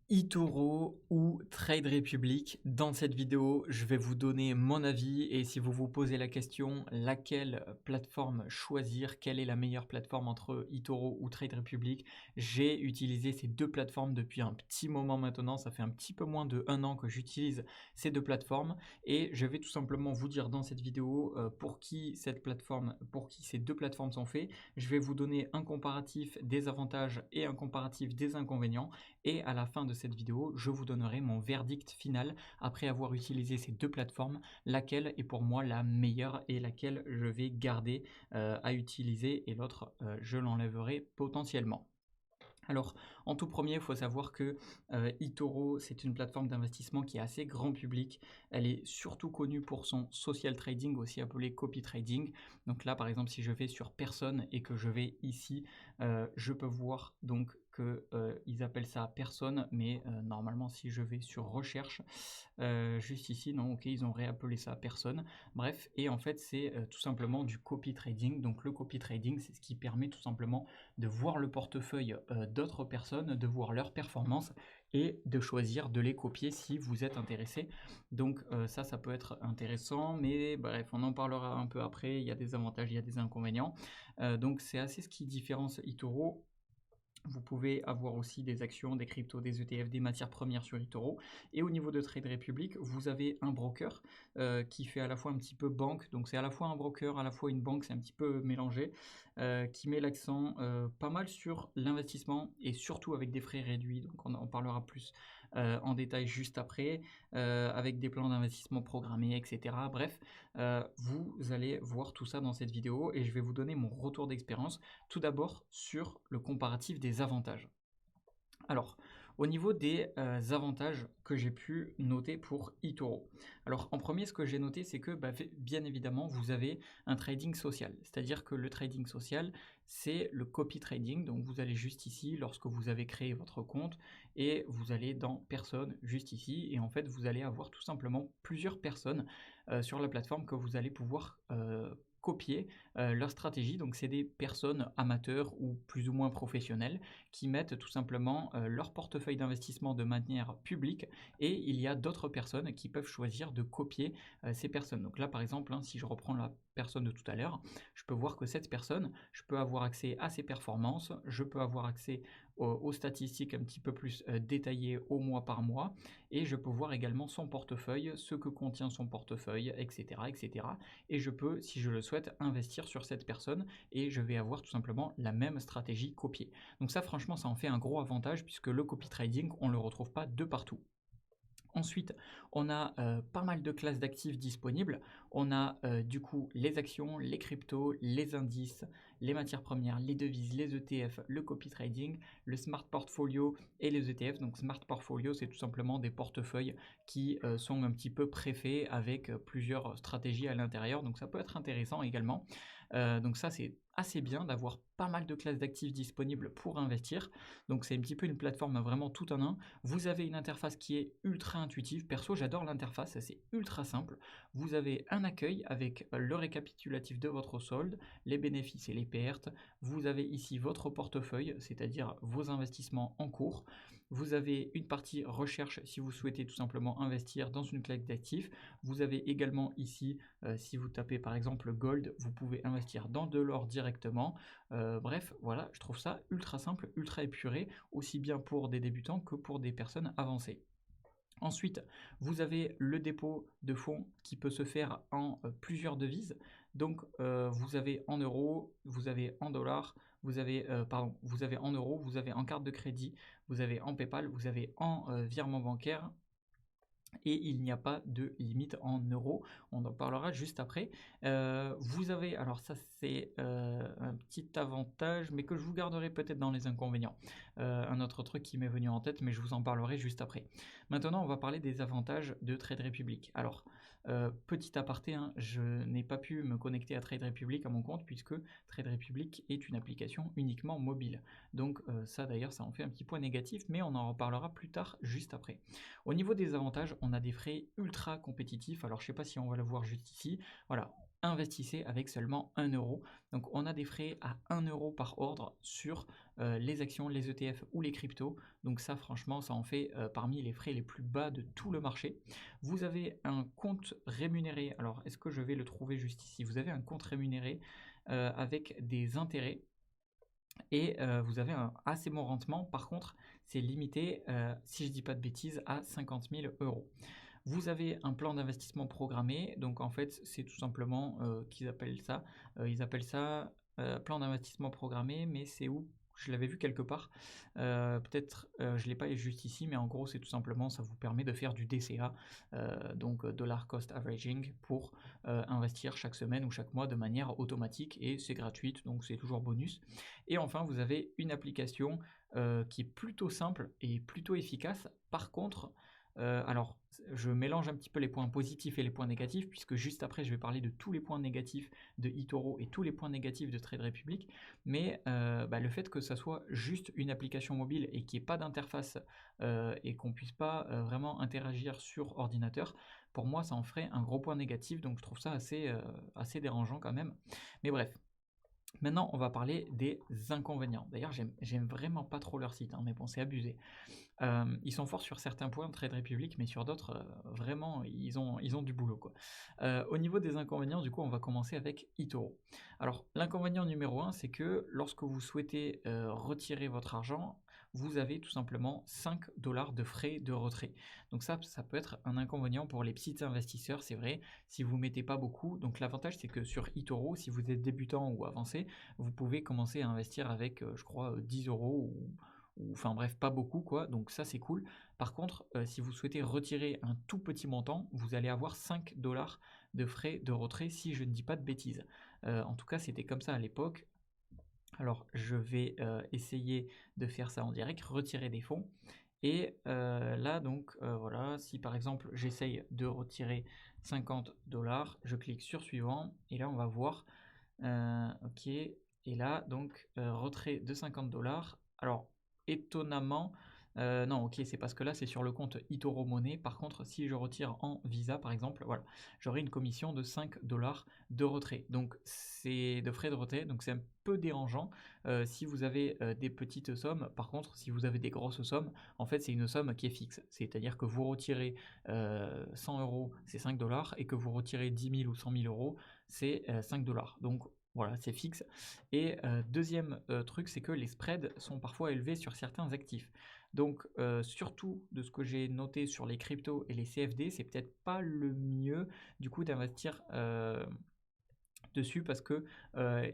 eToro ou Trade Republic. Dans cette vidéo, je vais vous donner mon avis et si vous vous posez la question laquelle plateforme choisir, quelle est la meilleure plateforme entre eToro ou Trade Republic, j'ai utilisé ces deux plateformes depuis un petit moment maintenant. Ça fait un petit peu moins de 1 an que j'utilise ces deux plateformes et je vais tout simplement vous dire dans cette vidéo pour qui ces deux plateformes sont faites. Je vais vous donner un comparatif des avantages et un comparatif des inconvénients. Et à la fin de cette vidéo, je vous donnerai mon verdict final après avoir utilisé ces deux plateformes, laquelle est pour moi la meilleure et laquelle je vais garder à utiliser et l'autre, je l'enlèverai potentiellement. Alors, en tout premier, il faut savoir que eToro, c'est une plateforme d'investissement qui est assez grand public. Elle est surtout connue pour son social trading, aussi appelé copy trading. Donc là, par exemple, si je vais sur personne et que je vais ici, je peux voir donc que ils appellent ça personne, mais normalement, si je vais sur recherche, juste ici, non, ok, ils ont réappelé ça personne. Bref, et en fait, c'est tout simplement du copy trading. Donc le copy trading, c'est ce qui permet tout simplement de voir le portefeuille d'autres personnes, de voir leurs performances et de choisir de les copier si vous êtes intéressé. Donc ça peut être intéressant, mais bref, on en parlera un peu après. Il y a des avantages, il y a des inconvénients. Donc c'est assez ce qui différencie eToro. Vous pouvez avoir aussi des actions, des cryptos, des ETF, des matières premières sur eToro. Et au niveau de Trade Republic, vous avez un broker qui fait à la fois un petit peu banque, donc c'est à la fois un broker, à la fois une banque, c'est un petit peu mélangé, qui met l'accent pas mal sur l'investissement et surtout avec des frais réduits. Donc on en parlera plus en détail juste après, avec des plans d'investissement programmés, etc. Bref, vous allez voir tout ça dans cette vidéo et je vais vous donner mon retour d'expérience. Tout d'abord sur le comparatif des avantages. Alors, au niveau des avantages que j'ai pu noter pour eToro. Alors, en premier, ce que j'ai noté, c'est que bien évidemment, vous avez un trading social. C'est-à-dire que le trading social, c'est le copy trading. Donc, vous allez juste ici, lorsque vous avez créé votre compte, et vous allez dans personne, juste ici, et en fait, vous allez avoir tout simplement plusieurs personnes sur la plateforme que vous allez pouvoir copier leur stratégie. Donc, c'est des personnes amateurs ou plus ou moins professionnelles qui mettent tout simplement leur portefeuille d'investissement de manière publique et il y a d'autres personnes qui peuvent choisir de copier ces personnes. Donc là, par exemple, hein, si je reprends la personne de tout à l'heure, je peux voir que cette personne, je peux avoir accès à ses performances, je peux avoir accès aux statistiques un petit peu plus détaillées au mois par mois et je peux voir également son portefeuille, ce que contient son portefeuille, etc., etc. Et je peux, si je le souhaite, investir sur cette personne et je vais avoir tout simplement la même stratégie copiée. Donc ça, franchement, ça en fait un gros avantage puisque le copy trading, on ne le retrouve pas de partout. Ensuite, on a pas mal de classes d'actifs disponibles. On a du coup les actions, les cryptos, les indices, les matières premières, les devises, les ETF, le copy trading, le smart portfolio et les ETF. Donc smart portfolio, c'est tout simplement des portefeuilles qui sont un petit peu préfaits avec plusieurs stratégies à l'intérieur. Donc ça peut être intéressant également. Donc ça, c'est assez bien d'avoir pas mal de classes d'actifs disponibles pour investir. Donc c'est un petit peu une plateforme vraiment tout en un. Vous avez une interface qui est ultra intuitive. Perso, j'adore l'interface, c'est ultra simple. Vous avez un accueil avec le récapitulatif de votre solde, les bénéfices et les pertes. Vous avez ici votre portefeuille, c'est-à-dire vos investissements en cours. Vous avez une partie recherche si vous souhaitez tout simplement investir dans une classe d'actifs. Vous avez également ici, si vous tapez par exemple Gold, vous pouvez investir dans de l'or directement. Bref, voilà, je trouve ça ultra simple, ultra épuré, aussi bien pour des débutants que pour des personnes avancées. Ensuite, vous avez le dépôt de fonds qui peut se faire en plusieurs devises. Donc, vous avez en euros, vous avez en dollars, vous avez en euros, vous avez en carte de crédit, vous avez en PayPal, vous avez en virement bancaire et il n'y a pas de limite en euros, on en parlera juste après. Vous avez, alors ça c'est un petit avantage, mais que je vous garderai peut-être dans les inconvénients. Un autre truc qui m'est venu en tête, mais je vous en parlerai juste après. Maintenant, on va parler des avantages de Trade Republic. Alors, petit aparté, hein, je n'ai pas pu me connecter à Trade Republic à mon compte, puisque Trade Republic est une application uniquement mobile. Donc ça d'ailleurs, ça en fait un petit point négatif, mais on en reparlera plus tard, juste après. Au niveau des avantages, on a des frais ultra compétitifs. Alors, je ne sais pas si on va le voir juste ici. Voilà, investissez avec seulement 1 euro. Donc on a des frais à 1 euro par ordre sur les actions, les ETF ou les cryptos. Donc ça franchement ça en fait parmi les frais les plus bas de tout le marché. Vous avez un compte rémunéré, alors est-ce que je vais le trouver juste ici? Vous avez un compte rémunéré avec des intérêts et vous avez un assez bon rendement. Par contre, c'est limité, si je dis pas de bêtises, à 50 000 euros. Vous avez un plan d'investissement programmé, donc en fait, c'est tout simplement ils appellent ça plan d'investissement programmé, mais c'est où? Je l'avais vu quelque part, peut-être je ne l'ai pas juste ici, mais en gros, c'est tout simplement, ça vous permet de faire du DCA, donc Dollar Cost Averaging, pour investir chaque semaine ou chaque mois de manière automatique, et c'est gratuite, donc c'est toujours bonus. Et enfin, vous avez une application qui est plutôt simple et plutôt efficace. Par contre, alors, je mélange un petit peu les points positifs et les points négatifs, puisque juste après, je vais parler de tous les points négatifs de eToro et tous les points négatifs de Trade Republic. Mais le fait que ça soit juste une application mobile et qu'il n'y ait pas d'interface et qu'on ne puisse pas vraiment interagir sur ordinateur, pour moi, ça en ferait un gros point négatif. Donc, je trouve ça assez dérangeant quand même. Mais bref. Maintenant, on va parler des inconvénients. D'ailleurs, j'aime vraiment pas trop leur site, hein, mais bon, c'est abusé. Ils sont forts sur certains points de Trade Republic, mais sur d'autres, vraiment, ils ont du boulot, quoi. Au niveau des inconvénients, du coup, on va commencer avec eToro. Alors, l'inconvénient numéro 1, c'est que lorsque vous souhaitez retirer votre argent, vous avez tout simplement 5 dollars de frais de retrait. Donc ça peut être un inconvénient pour les petits investisseurs, c'est vrai, si vous mettez pas beaucoup. Donc l'avantage, c'est que sur eToro, si vous êtes débutant ou avancé, vous pouvez commencer à investir avec, je crois, 10 euros ou enfin bref, pas beaucoup quoi, donc ça c'est cool. Par contre, si vous souhaitez retirer un tout petit montant, vous allez avoir 5 dollars de frais de retrait si je ne dis pas de bêtises. En tout cas, c'était comme ça à l'époque. Alors, je vais essayer de faire ça en direct, retirer des fonds. Et là, donc, voilà, si par exemple j'essaye de retirer 50 dollars, je clique sur suivant, et là on va voir, ok, et là, donc, retrait de 50 dollars. Alors, étonnamment, non, ok, c'est parce que là, c'est sur le compte eToro Money. Par contre, si je retire en Visa, par exemple, voilà, j'aurai une commission de 5 dollars de retrait. Donc, c'est de frais de retrait, donc c'est un peu dérangeant si vous avez des petites sommes. Par contre, si vous avez des grosses sommes, en fait, c'est une somme qui est fixe. C'est-à-dire que vous retirez 100 euros, c'est 5 dollars, et que vous retirez 10 000 ou 100 000 euros, c'est 5 dollars. Donc, voilà, c'est fixe. Et deuxième truc, c'est que les spreads sont parfois élevés sur certains actifs. Donc, surtout de ce que j'ai noté sur les cryptos et les CFD, c'est peut-être pas le mieux du coup d'investir dessus, parce que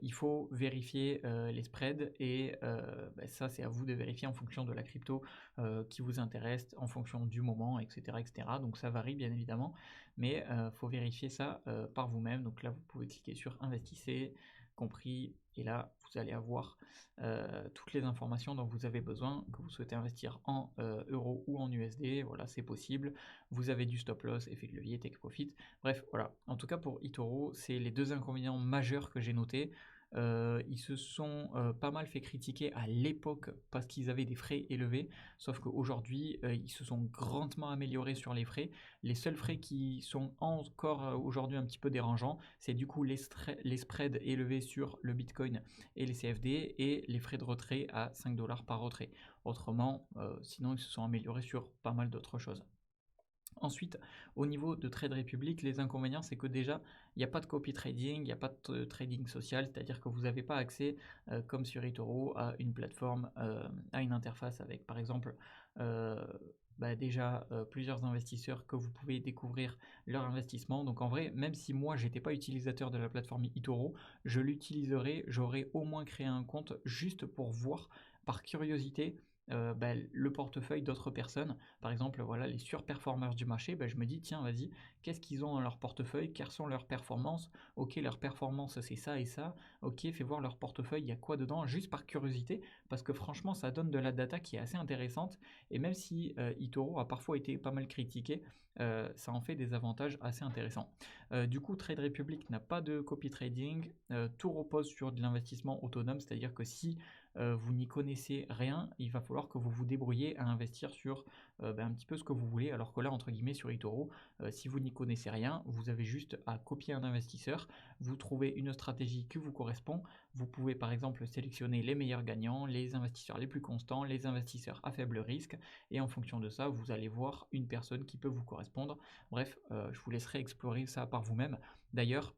il faut vérifier les spreads, et ça c'est à vous de vérifier en fonction de la crypto qui vous intéresse, en fonction du moment, etc., etc. Donc ça varie bien évidemment, mais faut vérifier ça par vous-même. Donc là vous pouvez cliquer sur investissez, compris, et là vous allez avoir toutes les informations dont vous avez besoin, que vous souhaitez investir en euros ou en USD. Voilà, c'est possible. Vous avez du stop loss, effet de levier, take profit. Bref, voilà. En tout cas, pour eToro, c'est les deux inconvénients majeurs que j'ai notés. Ils se sont pas mal fait critiquer à l'époque parce qu'ils avaient des frais élevés, sauf qu'aujourd'hui, ils se sont grandement améliorés sur les frais. Les seuls frais qui sont encore aujourd'hui un petit peu dérangeants, c'est du coup les spreads élevés sur le Bitcoin et les CFD, et les frais de retrait à 5 dollars par retrait. Autrement, sinon, ils se sont améliorés sur pas mal d'autres choses. Ensuite, au niveau de Trade Republic, les inconvénients, c'est que déjà, il n'y a pas de copy trading, il n'y a pas de trading social, c'est-à-dire que vous n'avez pas accès, comme sur eToro, à une plateforme, à une interface avec, par exemple, déjà plusieurs investisseurs que vous pouvez découvrir leur investissement. Donc en vrai, même si moi, j'étais pas utilisateur de la plateforme eToro, je l'utiliserai, j'aurais au moins créé un compte juste pour voir, par curiosité, le portefeuille d'autres personnes. Par exemple, voilà, les surperformeurs du marché, je me dis, tiens, vas-y, qu'est-ce qu'ils ont dans leur portefeuille, quelles sont leurs performances, ok, leurs performances c'est ça et ça, ok, fais voir leur portefeuille, il y a quoi dedans, juste par curiosité, parce que franchement, ça donne de la data qui est assez intéressante, et même si eToro a parfois été pas mal critiqué, ça en fait des avantages assez intéressants. Du coup, Trade Republic n'a pas de copy trading, tout repose sur de l'investissement autonome, c'est-à-dire que si vous n'y connaissez rien, il va falloir que vous vous débrouillez à investir sur un petit peu ce que vous voulez. Alors que là, entre guillemets, sur eToro, si vous n'y connaissez rien, vous avez juste à copier un investisseur, vous trouvez une stratégie qui vous correspond. Vous pouvez par exemple sélectionner les meilleurs gagnants, les investisseurs les plus constants, les investisseurs à faible risque, et en fonction de ça, vous allez voir une personne qui peut vous correspondre. Bref, je vous laisserai explorer ça par vous-même. D'ailleurs,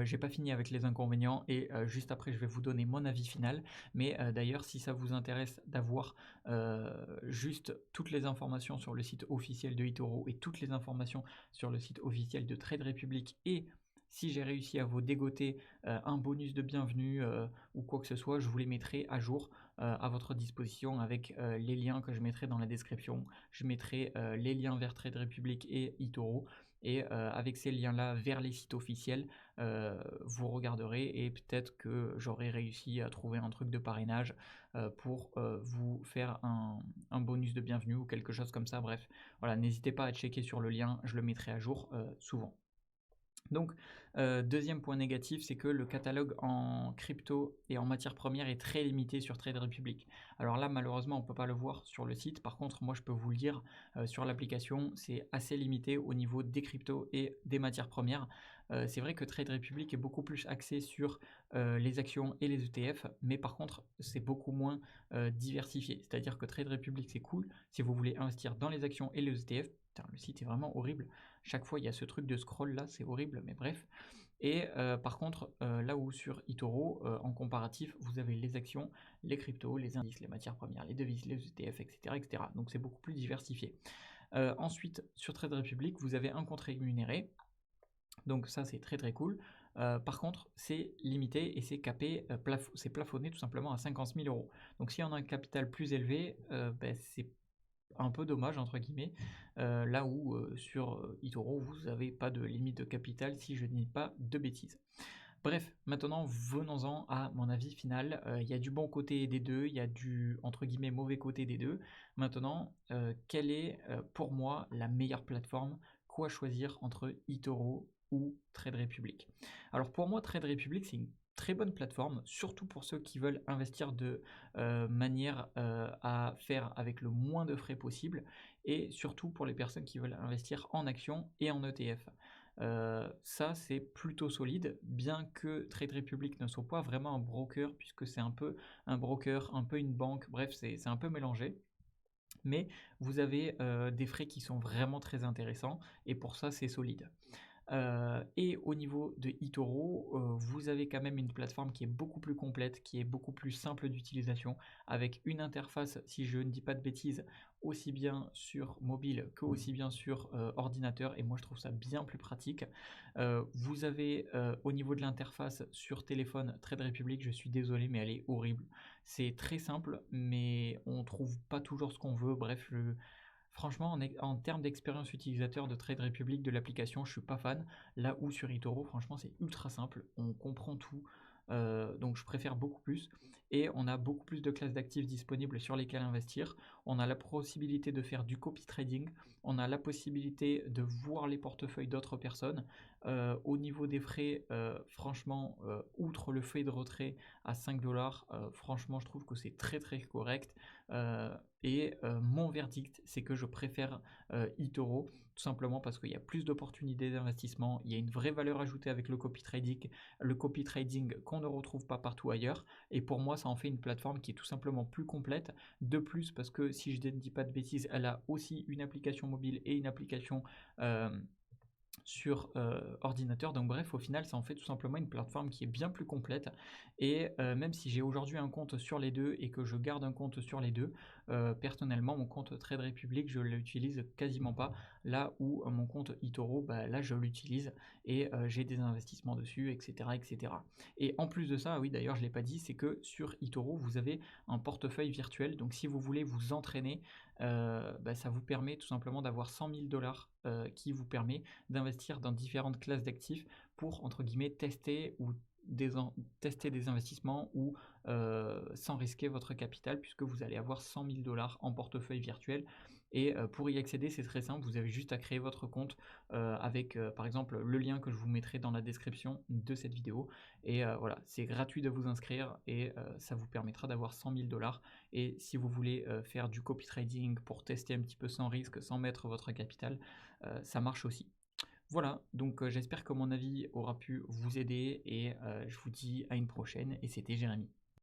j'ai pas fini avec les inconvénients et juste après je vais vous donner mon avis final. Mais d'ailleurs, si ça vous intéresse d'avoir juste toutes les informations sur le site officiel de eToro et toutes les informations sur le site officiel de Trade Republic, et si j'ai réussi à vous dégoter un bonus de bienvenue ou quoi que ce soit, je vous les mettrai à jour à votre disposition avec les liens que je mettrai dans la description. Je mettrai les liens vers Trade Republic et eToro. Et avec ces liens-là vers les sites officiels, vous regarderez et peut-être que j'aurai réussi à trouver un truc de parrainage pour vous faire un bonus de bienvenue ou quelque chose comme ça. Bref, voilà, n'hésitez pas à checker sur le lien, je le mettrai à jour souvent. Donc, deuxième point négatif, c'est que le catalogue en crypto et en matières premières est très limité sur Trade Republic. Alors là, malheureusement, on ne peut pas le voir sur le site. Par contre, moi, je peux vous le dire sur l'application, c'est assez limité au niveau des cryptos et des matières premières. C'est vrai que Trade Republic est beaucoup plus axé sur les actions et les ETF, mais par contre, c'est beaucoup moins diversifié. C'est-à-dire que Trade Republic, c'est cool si vous voulez investir dans les actions et les ETF. Putain, le site est vraiment horrible. Chaque fois, il y a ce truc de scroll là, c'est horrible, mais bref. Et par contre, là où sur eToro, en comparatif, vous avez les actions, les cryptos, les indices, les matières premières, les devises, les ETF, etc. etc. Donc c'est beaucoup plus diversifié. Ensuite, sur Trade Republic, vous avez un compte rémunéré. Donc ça, c'est très très cool. Par contre, c'est limité et c'est capé, c'est plafonné tout simplement à 50 000 euros. Donc si on a un capital plus élevé, c'est un peu dommage entre guillemets, là où sur eToro vous n'avez pas de limite de capital si je ne dis pas de bêtises. Bref, maintenant venons-en à mon avis final. Il y a du bon côté des deux, il y a du entre guillemets mauvais côté des deux. Maintenant, quelle est pour moi la meilleure plateforme? Quoi choisir entre eToro ou Trade Republic? Alors pour moi, Trade Republic, c'est une très bonne plateforme, surtout pour ceux qui veulent investir de manière à faire avec le moins de frais possible, et surtout pour les personnes qui veulent investir en actions et en ETF. Ça, c'est plutôt solide, bien que Trade Republic ne soit pas vraiment un broker, puisque c'est un peu un broker, un peu une banque, bref, c'est un peu mélangé. Mais vous avez des frais qui sont vraiment très intéressants, et pour ça, c'est solide. Et au niveau de eToro, vous avez quand même une plateforme qui est beaucoup plus complète, qui est beaucoup plus simple d'utilisation, avec une interface, si je ne dis pas de bêtises, aussi bien sur mobile que aussi bien sur ordinateur, et moi je trouve ça bien plus pratique. Vous avez au niveau de l'interface sur téléphone Trade Republic, je suis désolé mais elle est horrible. C'est très simple mais on trouve pas toujours ce qu'on veut, bref, franchement, en termes d'expérience utilisateur de Trade Republic de l'application, je suis pas fan. Là où sur eToro, franchement, c'est ultra simple, on comprend tout, donc je préfère beaucoup plus. Et on a beaucoup plus de classes d'actifs disponibles sur lesquelles investir. On a la possibilité de faire du copy trading, on a la possibilité de voir les portefeuilles d'autres personnes. Au niveau des frais, franchement, outre le frais de retrait à 5 $, franchement, je trouve que c'est très très correct. Et mon verdict, c'est que je préfère eToro, tout simplement parce qu'il y a plus d'opportunités d'investissement, il y a une vraie valeur ajoutée avec le copy trading qu'on ne retrouve pas partout ailleurs, et pour moi ça en fait une plateforme qui est tout simplement plus complète. De plus, parce que si je ne dis pas de bêtises, elle a aussi une application mobile et une application sur ordinateur. Donc bref, au final, ça en fait tout simplement une plateforme qui est bien plus complète. Et même si j'ai aujourd'hui un compte sur les deux et que je garde un compte sur les deux, personnellement, mon compte Trade Republic, je l'utilise quasiment pas. Là où mon compte eToro, là, je l'utilise et j'ai des investissements dessus, etc., etc. Et en plus de ça, oui, d'ailleurs, je ne l'ai pas dit, c'est que sur eToro, vous avez un portefeuille virtuel. Donc si vous voulez vous entraîner, ça vous permet tout simplement d'avoir 100 000 $ qui vous permet d'investir dans différentes classes d'actifs pour, entre guillemets, tester des investissements ou sans risquer votre capital, puisque vous allez avoir 100 000 $ en portefeuille virtuel. Et pour y accéder, c'est très simple, vous avez juste à créer votre compte, avec, par exemple, le lien que je vous mettrai dans la description de cette vidéo et voilà, c'est gratuit de vous inscrire et ça vous permettra d'avoir 100 000 $ et si vous voulez, faire du copy trading pour tester un petit peu sans risque, sans mettre votre capital, ça marche aussi. Voilà, donc j'espère que mon avis aura pu vous aider et je vous dis à une prochaine et c'était Jérémy.